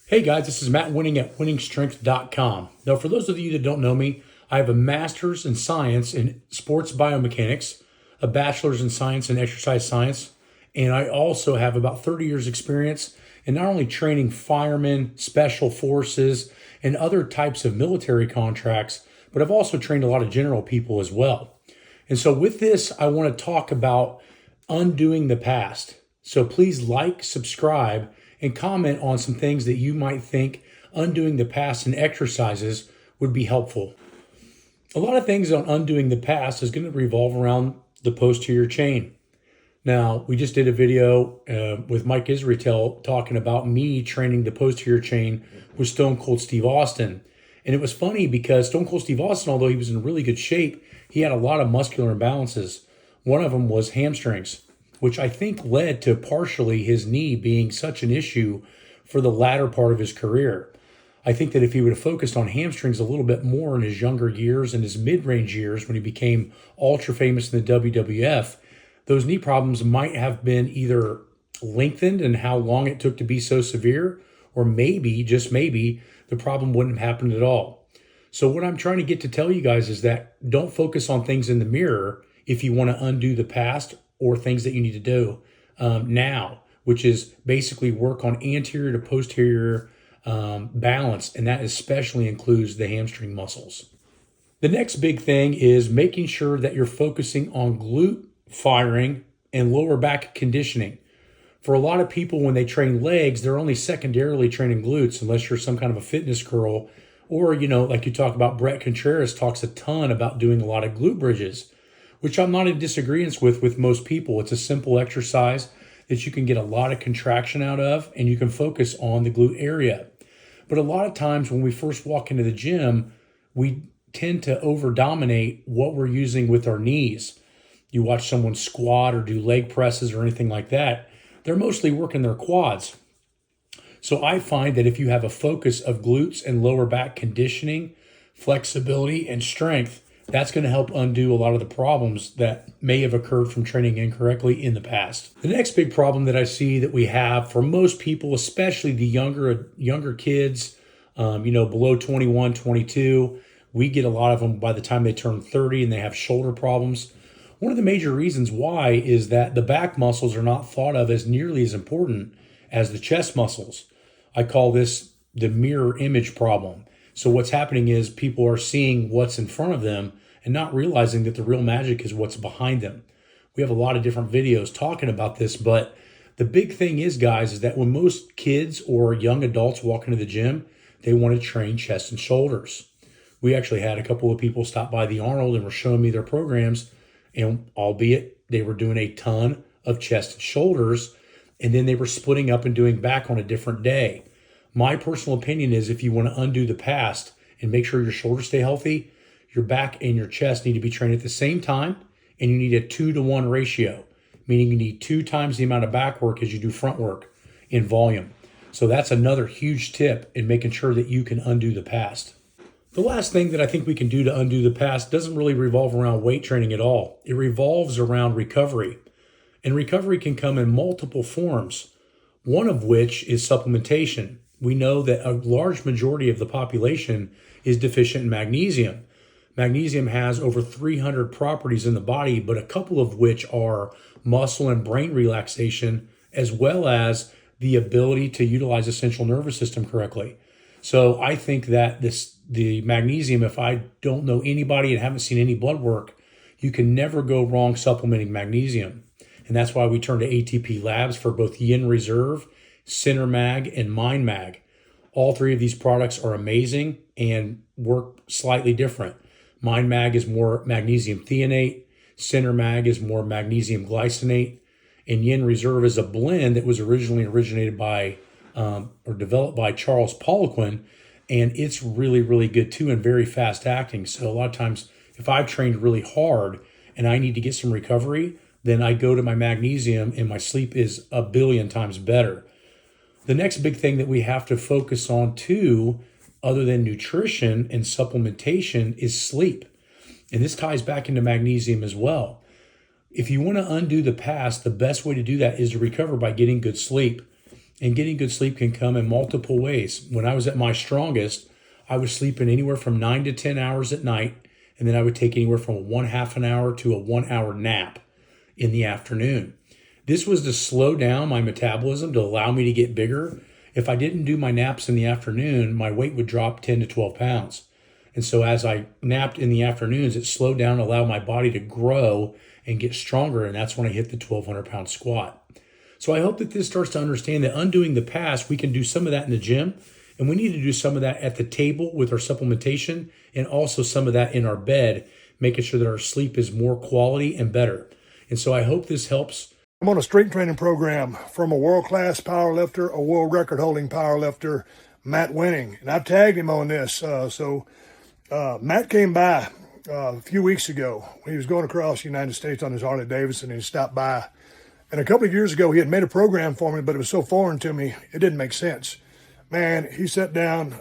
Hey guys, this is Matt Wenning at winningstrength.com. Now, for those of you that don't know me, I have a master's in science in sports biomechanics, a bachelor's in science and exercise science, and I also have about 30 years experience in not only training firemen, special forces, and other types of military contracts, but I've also trained a lot of general people as well. And so with this, I want to talk about undoing the past. So please like, subscribe, and comment on some things that you might think undoing the past and exercises would be helpful. A lot of things on undoing the past is going to revolve around the posterior chain. Now, we just did a video with Mike Israetel talking about me training the posterior chain with Stone Cold Steve Austin. And it was funny because Stone Cold Steve Austin, although he was in really good shape, he had a lot of muscular imbalances. One of them was hamstrings, which I think led to partially his knee being such an issue for the latter part of his career. I think that if he would have focused on hamstrings a little bit more in his younger years and his mid-range years when he became ultra famous in the WWF, those knee problems might have been either lengthened in how long it took to be so severe, or maybe, just maybe, the problem wouldn't have happened at all. So what I'm trying to get to tell you guys is that don't focus on things in the mirror if you want to undo the past or things that you need to do now, which is basically work on anterior to posterior balance, and that especially includes the hamstring muscles. The next big thing is making sure that you're focusing on glute firing and lower back conditioning. For a lot of people, when they train legs, they're only secondarily training glutes, unless you're some kind of a fitness girl, or, like you talk about, Brett Contreras talks a ton about doing a lot of glute bridges, which I'm not in disagreement with most people. It's a simple exercise that you can get a lot of contraction out of, and you can focus on the glute area. But a lot of times when we first walk into the gym, we tend to over-dominate what we're using with our knees. You watch someone squat or do leg presses or anything like that, they're mostly working their quads. So I find that if you have a focus of glutes and lower back conditioning, flexibility, and strength, that's going to help undo a lot of the problems that may have occurred from training incorrectly in the past. The next big problem that I see that we have for most people, especially the younger kids, below 21, 22, we get a lot of them by the time they turn 30 and they have shoulder problems. One of the major reasons why is that the back muscles are not thought of as nearly as important as the chest muscles. I call this the mirror image problem. So what's happening is people are seeing what's in front of them and not realizing that the real magic is what's behind them. We have a lot of different videos talking about this, but the big thing is, guys, is that when most kids or young adults walk into the gym, they want to train chest and shoulders. We actually had a couple of people stop by the Arnold and were showing me their programs, and albeit they were doing a ton of chest and shoulders, and then they were splitting up and doing back on a different day. My personal opinion is if you want to undo the past and make sure your shoulders stay healthy, your back and your chest need to be trained at the same time, and you need a 2-to-1 ratio, meaning you need 2 times the amount of back work as you do front work in volume. So that's another huge tip in making sure that you can undo the past. The last thing that I think we can do to undo the past doesn't really revolve around weight training at all. It revolves around recovery. And recovery can come in multiple forms, one of which is supplementation. We know that a large majority of the population is deficient in magnesium. Magnesium has over 300 properties in the body, but a couple of which are muscle and brain relaxation, as well as the ability to utilize the central nervous system correctly. So I think that the magnesium, if I don't know anybody and haven't seen any blood work, you can never go wrong supplementing magnesium. And that's why we turn to ATP Labs for both Yin Reserve, Center Mag, and Mind Mag. All 3 of these products are amazing and work slightly different. Mind Mag is more magnesium threonate, Center Mag is more magnesium glycinate, and Yin Reserve is a blend that was originally originated by or developed by Charles Poliquin, and it's really, really good too and very fast acting. So a lot of times if I've trained really hard and I need to get some recovery, then I go to my magnesium and my sleep is a billion times better. The next big thing that we have to focus on too, other than nutrition and supplementation, is sleep. And this ties back into magnesium as well. If you want to undo the past, the best way to do that is to recover by getting good sleep. And getting good sleep can come in multiple ways. When I was at my strongest, I was sleeping anywhere from 9 to 10 hours at night, and then I would take anywhere from one half an hour to a 1 hour nap in the afternoon. This was to slow down my metabolism to allow me to get bigger. If I didn't do my naps in the afternoon, my weight would drop 10 to 12 pounds. And so as I napped in the afternoons, it slowed down, allowed my body to grow and get stronger. And that's when I hit the 1,200 pound squat. So I hope that this starts to understand that undoing the past, we can do some of that in the gym. And we need to do some of that at the table with our supplementation, and also some of that in our bed, making sure that our sleep is more quality and better. And so I hope this helps. I'm on a strength training program from a world-class powerlifter, a world record-holding powerlifter, Matt Wenning, and I've tagged him on this. Matt came by a few weeks ago. He was going across the United States on his Harley Davidson, and he stopped by. And a couple of years ago, he had made a program for me, but it was so foreign to me, it didn't make sense. Man, he sat down,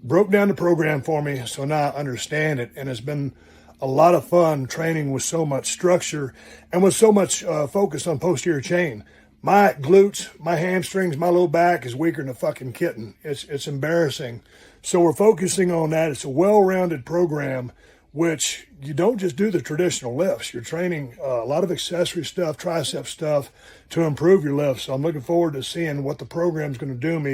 broke down the program for me, so now I understand it, and it's been a lot of fun training with so much structure and with so much focus on posterior chain. My glutes, my hamstrings, my low back is weaker than a fucking kitten. It's embarrassing. So we're focusing on that. It's a well-rounded program, which you don't just do the traditional lifts. You're training a lot of accessory stuff, tricep stuff to improve your lifts. So I'm looking forward to seeing what the program's going to do me.